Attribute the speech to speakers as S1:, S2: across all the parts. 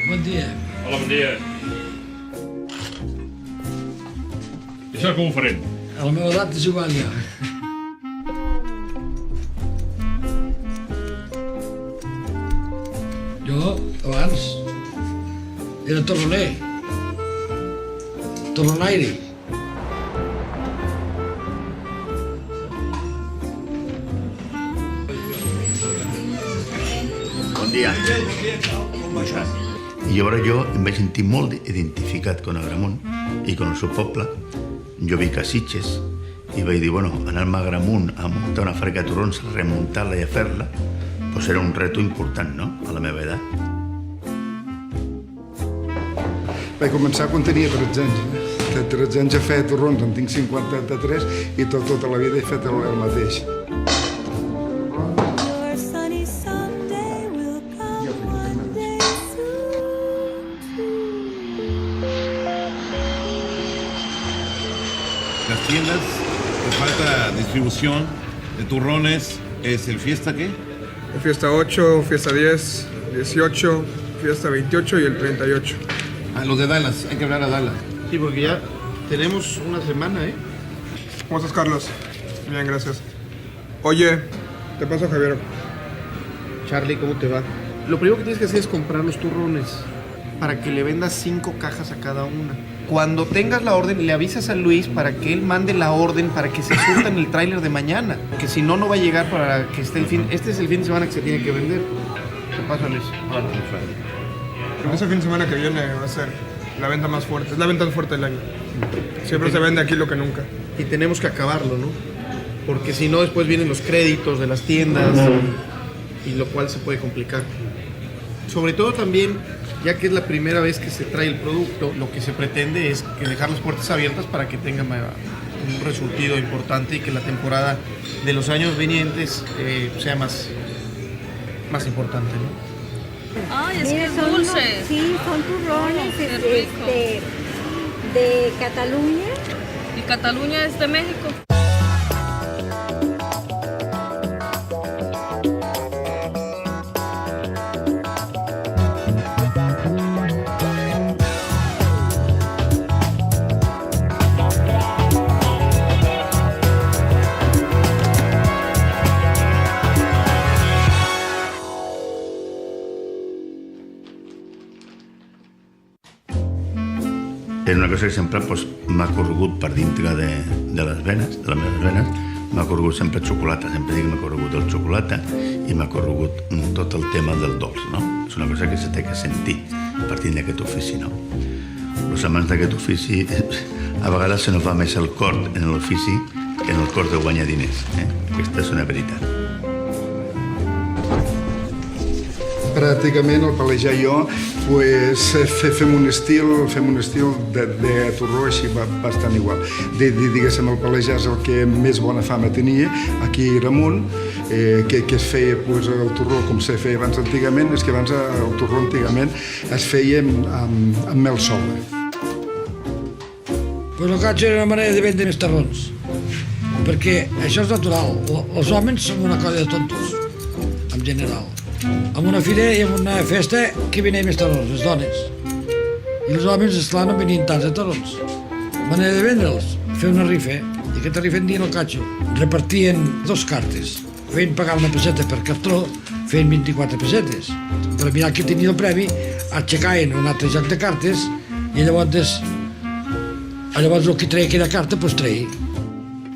S1: Bon dia.
S2: Hola, bon dia. I això com ho farem?
S1: A la meva edat és igual ja. Jo, abans, era torroner. Torronaire.
S3: Bon dia. Com estàs? I llavors jo em vaig sentir molt identificat con Agramunt i con el seu poble. Jo vic a Sitges i vaig dir, bueno, anar-me a Agramunt a muntar una fàbrica de torrons, remuntar-la i a fer-la, doncs era un reto important, no?, a la meva edat.
S4: Vaig començar quan tenia 13 anys. De 13 anys a fer torrons, en tinc 53 i tota la vida he fet el mateix.
S5: Las tiendas que falta distribución de turrones es el Fiesta, ¿qué?
S6: El Fiesta 8, Fiesta 10, 18, Fiesta 28 y el 38.
S5: Ah, los de Dallas, hay que hablar a Dallas.
S7: Sí, porque ya tenemos una semana, ¿eh?
S6: ¿Cómo estás, Carlos? Bien, gracias. Oye, te paso, Javier.
S7: Charlie, ¿cómo te va? Lo primero que tienes que hacer es comprar los turrones para que le vendas 5 cajas a cada una. Cuando tengas la orden, le avisas a Luis para que él mande la orden para que se surta en el tráiler de mañana. Que si no, no va a llegar para que esté el fin. Este es el fin de semana que se tiene que vender. Te paso, Luis.
S6: Creo que ese fin de semana que viene va a ser la venta más fuerte. Es la venta más fuerte del año. Siempre se vende aquí lo que nunca.
S7: Y tenemos que acabarlo, ¿no? Porque si no, después vienen los créditos de las tiendas y lo cual se puede complicar. Sobre todo también, ya que es la primera vez que se trae el producto, lo que se pretende es que dejar las puertas abiertas para que tenga un resultado importante y que la temporada de los años venientes sea más importante, ¿no?
S8: Ay, es que es dulce.
S9: Sí, son turrones
S8: Qué rico.
S9: de Cataluña.
S8: ¿Y Cataluña es de México?
S3: És una cosa que sempre m'ha corregut per dintre de les venes, de les meves venes, m'ha corregut sempre xocolata, sempre dic que m'ha corregut el xocolata i m'ha corregut tot el tema del dolç, no? És una cosa que se té que sentir partint d'aquest ofici, no? Els amants d'aquest ofici, a vegades se nos va més el cor en l'ofici que en el cor de guanyar diners, Aquesta és una veritat.
S4: Pràcticament, al palejar jo, fem un estil de torró així bastant igual. Diguéssim, el palejar és el que més bona fama tenia, aquí a Agramunt, que es feia el torró com se feia abans antigament, és que abans el torró antigament es feia amb mel sola.
S1: Pues el catxo era una manera de vendre més torrons, perquè això és natural. Els homes són una cosa de tontos, en general. En una fira i en una festa, qui venia més torrons? Les dones. I els homes, esclar, no venien tants de torrons. La manera de vendre'ls, fer una rifa, i aquesta rifa en dien el catxo. Repartien 2 cartes, feien pagar una peseta per cartró, feien 24 pesetes. Per mirar qui tenia el premi, aixecaven un altre joc de cartes i llavors el que treia aquella carta, doncs treia.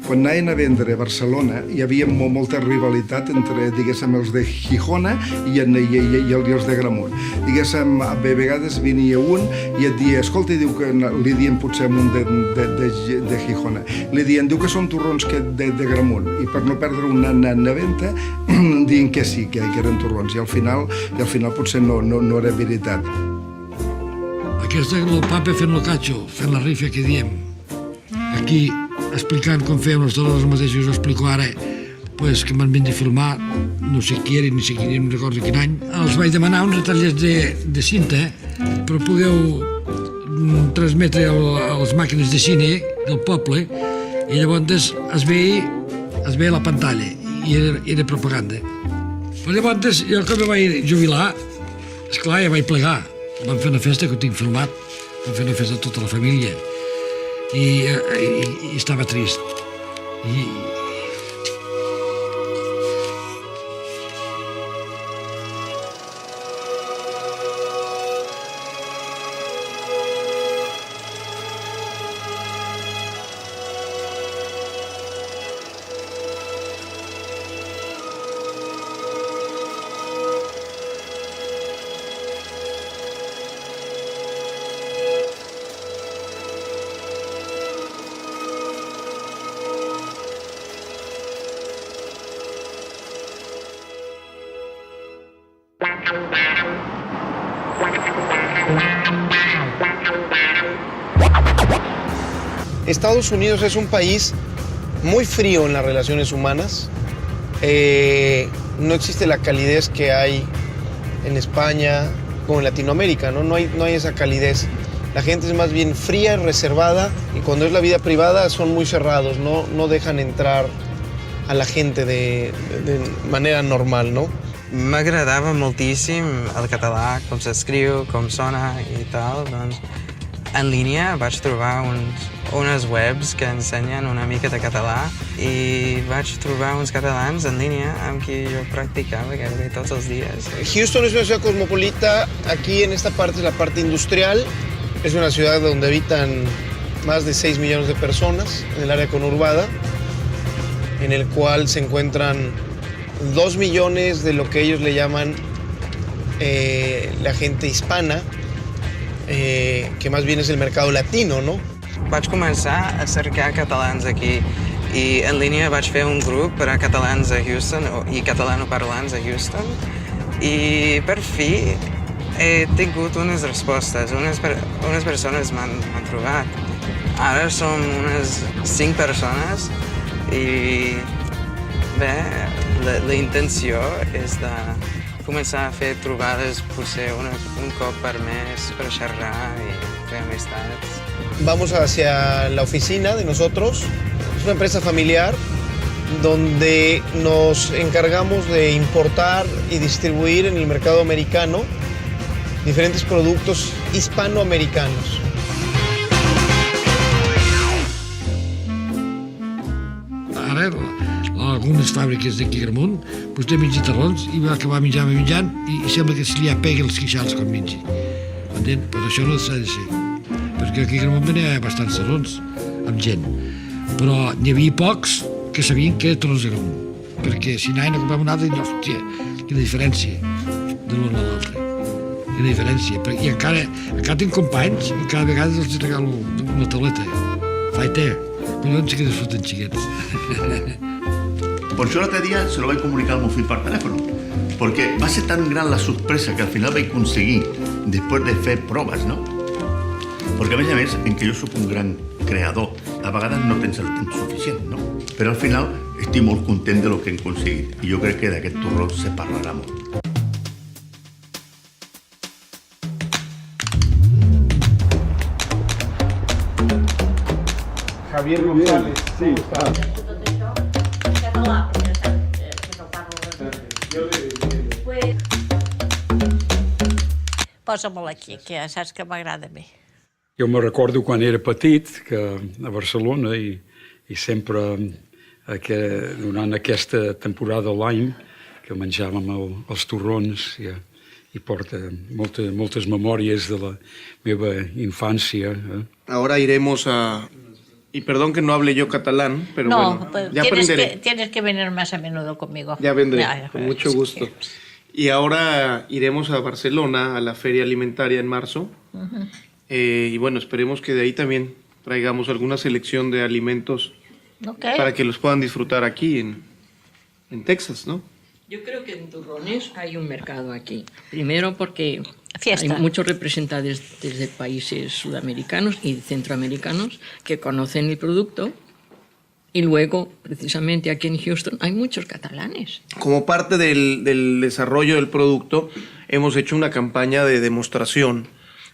S4: quan anaven a vendre a Barcelona hi havia molta rivalitat entre, diguéssim, els de Gijona i els de Gramunt. Diguéssim, a vegades venia un i et dia, escolta, diu que li dien potser un de Gijona. Li dien, diu que són torrons de Gramunt, i per no perdre una venta diuen que sí, que eren torrons, i al final potser no era veritat.
S1: Aquesta és el papa fent el catxo, fent la rifa que diem. Aquí, explicant com feien els torrons mateixos, us explico ara, pues, que m'han vingut a filmar, no sé qui era, ni sé qui era, no recordo quin any. Els vaig demanar uns retallers de cinta, però pugueu transmetre a les màquines de cine del poble, i llavors es veia la pantalla, i era propaganda. Però llavors, jo que me vaig jubilar, esclar, ja vaig plegar. Vam fer una festa, que ho tinc filmat, vam fer una festa a tota la família, i estava trist.
S7: Estados Unidos es un país muy frío en las relaciones humanas. No existe la calidez que hay en España o en Latinoamérica, ¿no? No hay esa calidez. La gente es más bien fría, reservada, y cuando es la vida privada son muy cerrados, no dejan entrar a la gente de manera normal, no?
S10: M'agradava moltíssim el català, com s'escriu, com sona i tal. Doncs, en línia vaig trobar unes webs que ensenyen una mica de català i vaig trobar uns catalans en línia amb qui jo practicava gairebé tots els dies.
S7: Houston es una ciudad cosmopolita. Aquí en esta parte es la parte industrial. Es una ciudad donde habitan más de 6 millones de personas en el área conurbada, en el cual se encuentran 2 millones de lo que ellos le llaman la gente hispana, que más bien es el mercado latino, ¿no?
S10: Vaig començar a cercar catalans aquí i en línia vaig fer un grup per a catalans a Houston i catalanoparlants a Houston i per fi he tingut unes respostes. Unes persones m'han trobat. Ara som unes 5 persones i bé, la intenció és de començar a fer trobades potser un cop per mes per xerrar i fer amistats.
S7: Vamos hacia la oficina de nosotros. Es una empresa familiar donde nos encargamos de importar y distribuir en el mercado americano diferentes productos hispanoamericanos.
S1: Ara, algunes fàbriques d'aquí a Gramunt, vostè menja torrons i va acabar menjant i sembla que se li apeguen els queixals quan mengi. Entén? Però això no s'ha de ser. Perquè aquí a Gramunt venia bastants torrons amb gent. Però n'hi havia pocs que sabien que era torrons de Gramunt. Perquè si anaven a comprar un altre, diuen, hòstia, quina diferència de l'un a l'altre. Quina diferència. I encara tinc companys i cada vegada els regalo una tauleta. Fai-te, collons sí que disfruten xiquets.
S3: Por això l'altre dia se lo vaig comunicar al meu fill per telèfon, perquè va ser tan gran la sorpresa que al final vaig aconseguir, després de fer proves, no? Perquè a més, en que jo soc un gran creador, a vegades no tens el temps suficient, no? Però al final estic molt content de lo que hem aconseguit i jo crec que d'aquest torró se parlarà molt.
S6: Javier González. Sí,
S9: Posa-me'l aquí, que ja saps que m'agrada a mi.
S11: Jo me recordo quan era petit, que a Barcelona, i sempre durant aquesta temporada de l'any, que menjàvem els torrons, i porta moltes memòries de la meva infància.
S7: Ahora iremos a Y perdón que no hable yo catalán, pero
S9: no,
S7: bueno,
S9: pues,
S7: ya
S9: tienes
S7: aprenderé.
S9: tienes que venir más a menudo conmigo.
S7: Ya vendré,
S9: Ya,
S7: con mucho gusto. Y ahora iremos a Barcelona, a la Feria Alimentaria en marzo.
S9: Ujú.
S7: Y bueno, esperemos que de ahí también traigamos alguna selección de alimentos
S9: Ok.
S7: para que los puedan disfrutar aquí en Texas, ¿no?
S12: Yo creo que en turrones hay un mercado aquí. Primero porque
S9: Fiesta.
S12: hay muchos representantes desde países sudamericanos y centroamericanos que conocen el producto. Y luego, precisamente aquí en Houston, hay muchos catalanes.
S7: Como parte del desarrollo del producto, hemos hecho una campaña de demostración,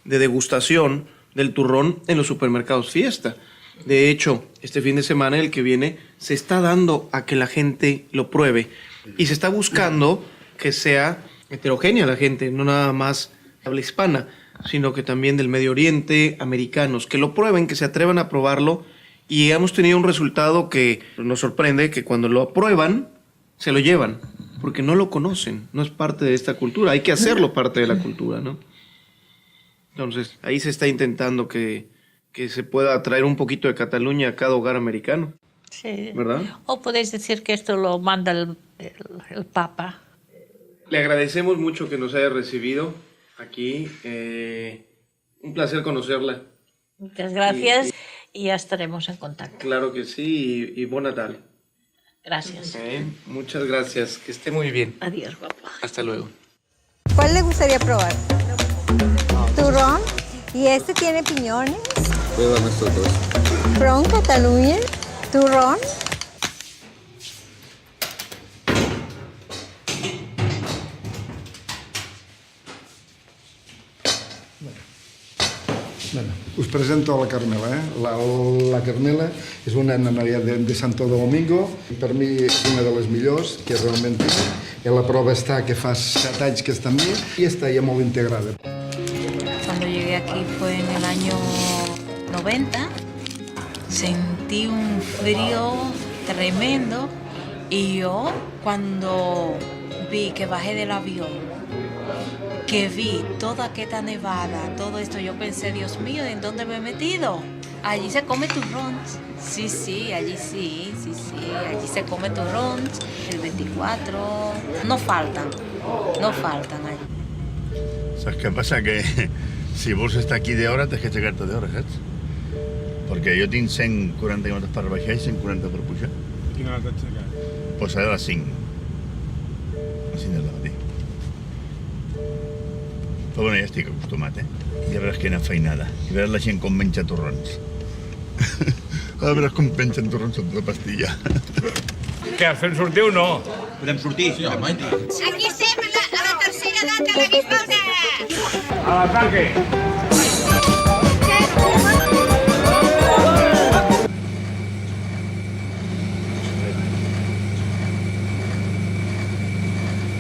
S7: de degustación del turrón en los supermercados Fiesta. De hecho, este fin de semana, el que viene, se está dando a que la gente lo pruebe. Y se está buscando que sea heterogénea la gente, no nada más habla hispana, sino que también del Medio Oriente, americanos, que lo prueben, que se atrevan a probarlo. Y hemos tenido un resultado que nos sorprende, que cuando lo aprueban, se lo llevan, porque no lo conocen, no es parte de esta cultura, hay que hacerlo parte de la cultura, ¿no? Entonces, ahí se está intentando que se pueda traer un poquito de Cataluña a cada hogar americano,
S9: Sí.
S7: ¿verdad?
S9: O podéis decir que esto lo manda el Papa.
S7: Le agradecemos mucho que nos haya recibido aquí, un placer conocerla.
S9: Muchas gracias y ya estaremos en contacto.
S7: Claro que sí, y buen Natal.
S9: Gracias.
S7: Muchas gracias, que esté muy bien.
S9: Adiós, papá.
S7: Hasta luego.
S13: ¿Cuál le gustaría probar? Turrón. ¿Y este tiene piñones?
S14: Pruébame estos dos.
S13: From Cataluña. Turrón.
S4: Bueno, us presento la Carmela. La Carmela és una noia de Santo Domingo, per mi una de les millors que realment tinc. La prova està que fa 7 anys que està amb mi i està ja molt integrada.
S15: Cuando llegué aquí fue en el año 90. Sentí un frío tremendo y yo cuando vi que bajé del avión, que vi toda aquesta nevada, todo esto, yo pensé, Dios mío, ¿en dónde me he metido? Allí se come turrons. Sí, allí sí, allí se come turrons. El 24, no faltan allí.
S3: Saps què passa? Que si vols estar aquí d'hora tens que aixecar-te d'hora, saps? Perquè jo tinc 140 quilòmetres per baixar i 140 per pujar.
S6: Quina hora t'aixeques?
S3: Pues serà a les 5. A les 5 del matí. Però bueno, ja estic acostumat, Ja veuràs quina feinada. I veuràs la gent com menja torrons. A veure com mengen torrons sota la pastilla.
S2: Què, fem sortir o no?
S5: Podem sortir? Sí, home.
S13: Aquí estem a la tercera edat de la Bisbal.
S2: A l'ataque!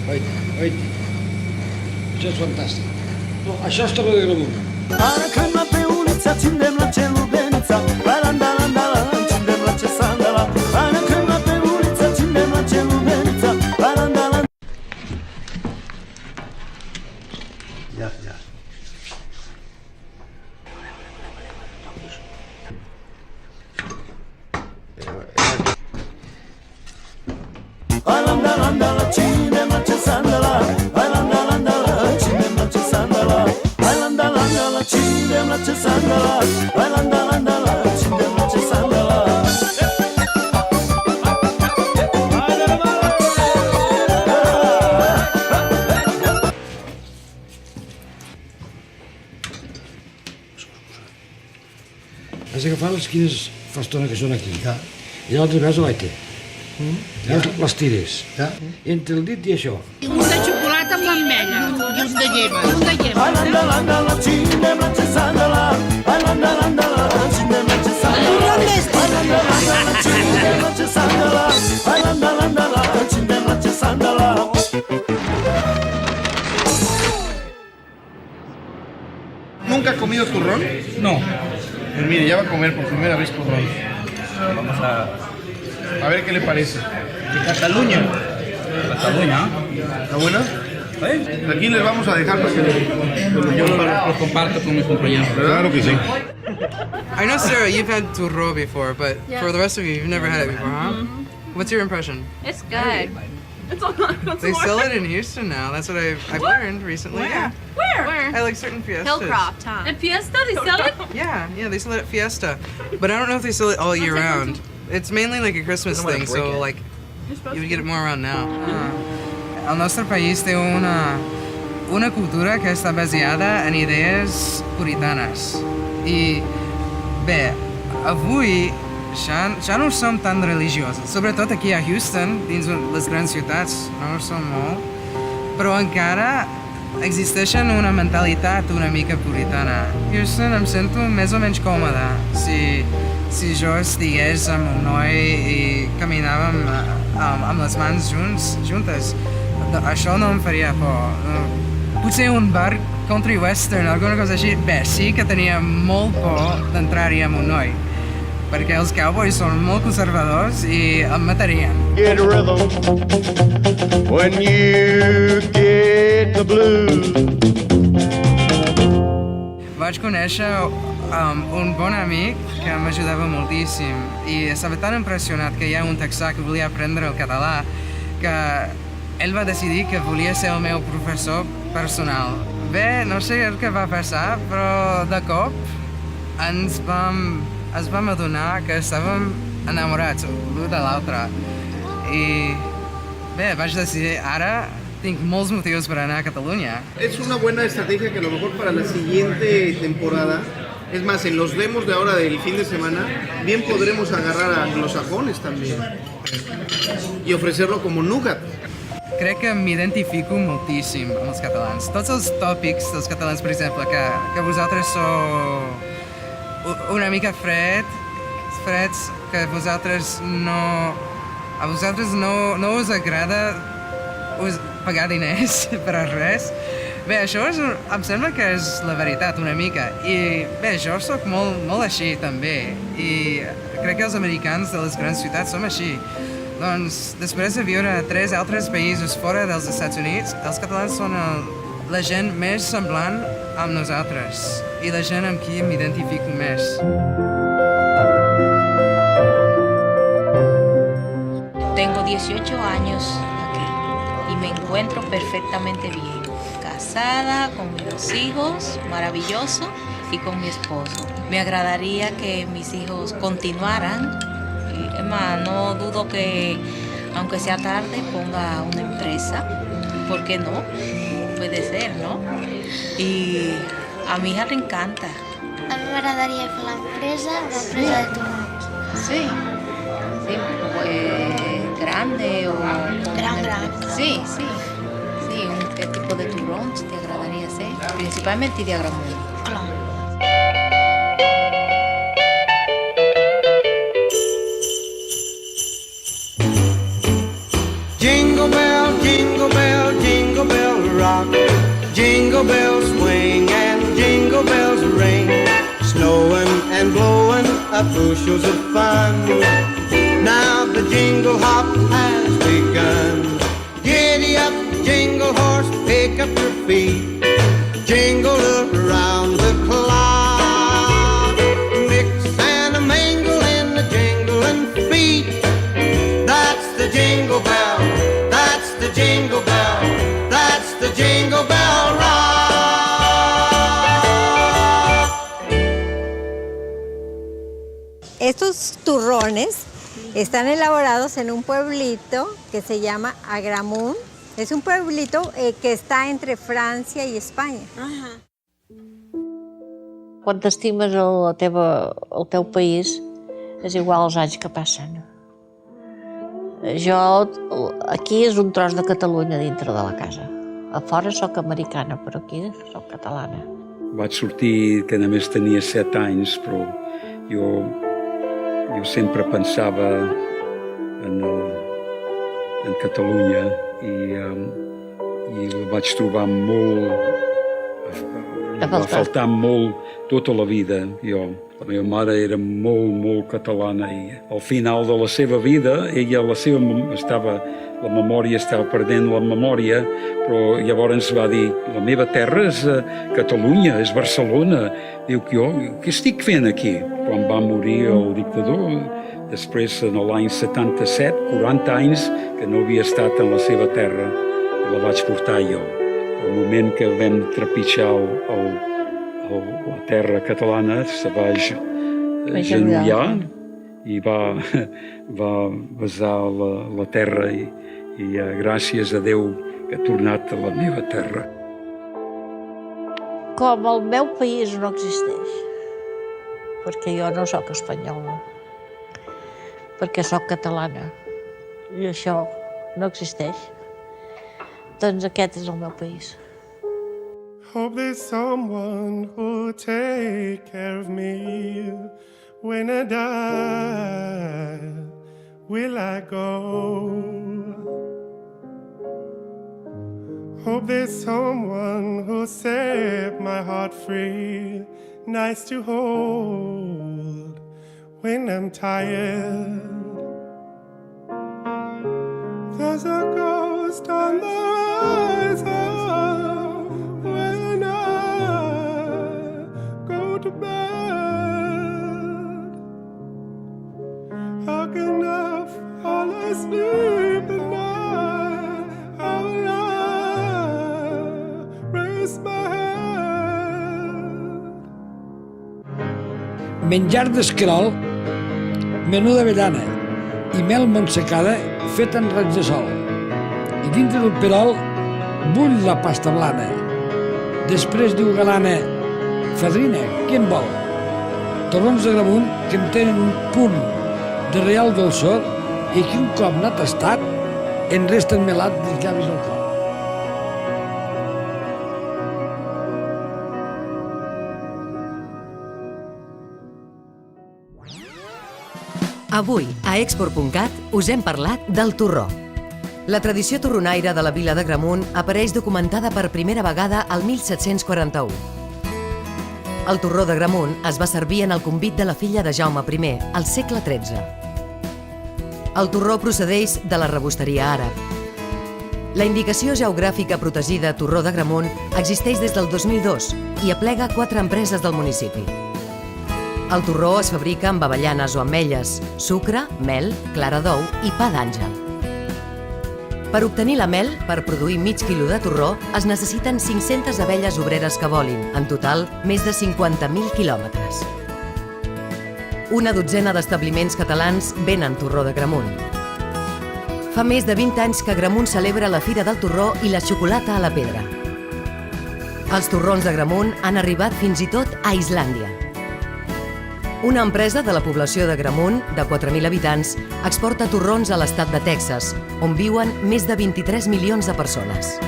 S1: Oita. Això és fantàstic. No, això és Torre de Gramunt.
S16: Ara când pe ulița ținem la celubenica, balandala, ținem la ce sandala. Ara când pe ulița ținem la celubenica, balandala.
S3: Ja.
S16: Balandala, ținem la ce sandala. Balandala, ținem la ce sandala. Balandala, ținem la ce sandala. Balandala, ținem la ce sandala.
S1: Has d'agafar les quines fa estona que són aquí. Ja. I llavors li veus l'aite. Llavors les tires. Ja. Entre el dit i això.
S17: Un de xocolata amb l'ametlla i un de lleva. Un de lleva.
S16: Balandala, ținem la ce sandala. Balandala, ținem la ce sandala. Balandala, ținem la ce sandala. Balandala, ținem la ce sandala.
S7: ¿Nunca ha comido turrón?
S11: No.
S7: Pues mire, ya va a comer por primera vez turrón. Vamos a ver qué le parece. De Cataluña.
S11: Cataluña.
S7: ¿Está buena? Aquí les vamos a dejar para que
S11: Yo lo comparto con mis compañeros.
S7: Claro que sí.
S10: I know, Sarah, you've had turro before, but for the rest of you, you've never had it before, huh? What's your impression?
S8: It's good.
S10: They sell it in Houston now. That's what I've learned recently. Yeah.
S8: Where?
S10: I like certain fiestas.
S8: Hillcroft, huh? At Fiesta, they sell it?
S10: Yeah, they sell it at Fiesta. But I don't know if they sell it all year round. It's mainly like a Christmas thing, so like you would get it more around now. El nostre país té una cultura que està baseada en idees puritanes. I bé, avui ja no som tan religiosos, sobretot aquí a Houston, dins les grans ciutats, no ho som molt, però encara existeixen una mentalitat una mica puritana. Houston em sento més o menys còmode si jo estigués amb un noi i caminàvem amb les mans juntes. Això no em faria por. Potser un bar country western, alguna cosa així, bé, sí que tenia molt por d'entrar-hi amb un noi, perquè els cowboys són molt conservadors i em matarien.
S16: Get a rhythm when you get the blues.
S10: Vaig conèixer un bon amic que m'ajudava moltíssim i estava tan impressionat que hi ha un texà que volia aprendre el català que ell va decidir que volia ser el meu professor personal. Bé, no sé el que va passar, però de cop ens vam adonar que estàvem enamorats l'un de l'altre. I bé, vaig decidir, ara tengo muchos motivos para anar a Cataluña.
S7: Es una buena estrategia que a lo mejor para la siguiente temporada, es más, en los demos de ahora del fin de semana, bien podremos agarrar anglosajones también y ofrecerlo como nougat.
S10: Crec que m'identifico moltíssim amb els catalans. Tots els tòpics dels catalans, per exemple, que vosaltres sou una mica freds, que a vosaltres no us agrada pagar diners per a res. Bé, això em sembla que és la veritat una mica. I bé, jo sóc molt així també. I crec que els americans de les grans ciutats som així. Doncs després de viure a 3 altres països fora dels Estats Units, els catalans són la gent més semblant amb nosaltres i la gent amb qui m'identifico més.
S15: Tengo 18 años aquí y me encuentro perfectamente bien. Casada, con mis 2 hijos, maravilloso, y con mi esposo. Me agradaría que mis hijos continuaran. Es más, no dudo que, aunque sea tarde, ponga una empresa. ¿Por qué no? Puede ser, ¿no? Y a mi hija le encanta.
S14: A mi m'agradaria fer l'empresa de torrons.
S15: Sí. Sí, pues grande o...
S14: Gran.
S15: Sí. ¿Qué tipo de turrons te agradaría hacer? Principalmente de Agramunt.
S14: Clar.
S16: Jingle bell, jingle bell rock. Jingle bells swing and jingle bells ring. Snowing and blowing up bushels of fun. Now the jingle hop has begun. Giddy up, jingle horse, pick up your feet. Jingle around the clock. Mix and a mingle in the jingling feet. That's the jingle bell. That's the jingle bell. That's the jingle bell rock.
S13: Estos turrones están elaborados en un pueblito que se llama Agramunt. Es un pueblito que está entre Francia i Espanya.
S9: Quan t'estimes el teu país, és igual els anys que passen. Jo, aquí és un tros de Catalunya dintre de la casa. A fora soc americana, però aquí soc catalana.
S11: Vaig sortir que només tenia 7 anys, però jo sempre pensava en Catalunya i la vaig trobar molt... va faltar molt tota la vida, jo. La meva mare era molt catalana i al final de la seva vida ella estava la memòria, estava perdent la memòria, però llavors va dir, la meva terra és Catalunya, és Barcelona. Diu que jo, què estic fent aquí? Quan va morir el dictador, després, en l'any 77, 40 anys que no havia estat en la seva terra, la vaig portar jo. El moment que vam trepitjar la terra catalana, se va agenollar i va besar la terra i gràcies a Déu que ha tornat a la meva terra.
S9: Com el meu país no existeix, perquè jo no sóc espanyola, perquè sóc catalana, i això no existeix, doncs aquest és el meu país.
S16: Hope there's someone who'll take care of me when I die. Will I go? Hope there's someone who'll set my heart free, nice to hold when I'm tired. There's a ghost on the horizon when I go to bed. How can I fall asleep at night? How will I raise my head?
S1: Menjar d'esquerol, menú d'avellana i mel montsecada feta en raig de sol. I dintre del perol bull la pasta blana. Després diu galana, fadrina, qui en vol? Torrons d'Agramunt que en tenen un punt de real dolçor i que un cop n'ha tastat en resten melat dels llavis al cor.
S18: Avui, a Export.cat, us hem parlat del torró. La tradició torronaire de la vila d'Agramunt apareix documentada per primera vegada al 1741. El torró d'Agramunt es va servir en el convit de la filla de Jaume I, al segle XIII. El torró procedeix de la rebosteria àrab. La indicació geogràfica protegida Torró d'Agramunt existeix des del 2002 i aplega 4 empreses del municipi. El torró es fabrica amb avellanes o ametlles, sucre, mel, clara d'ou i pa d'àngel. Per obtenir la mel, per produir mig quilo de torró, es necessiten 500 abelles obreres que volin, en total més de 50.000 quilòmetres. Una dotzena d'establiments catalans venen torró d'Agramunt. Fa més de 20 anys que Agramunt celebra la Fira del Torró i la xocolata a la pedra. Els torrons d'Agramunt han arribat fins i tot a Islàndia. Una empresa de la població d'Agramunt, de 4.000 habitants, exporta torrons a l'estat de Texas, on viuen més de 23 milions de persones.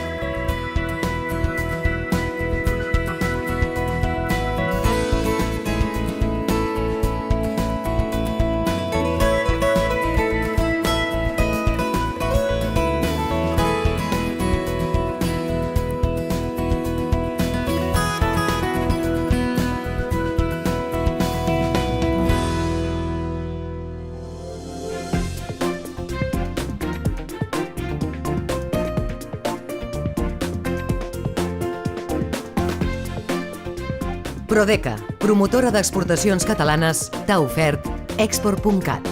S18: Prodeca, promotora d'exportacions catalanes, t'ha ofert Export.cat.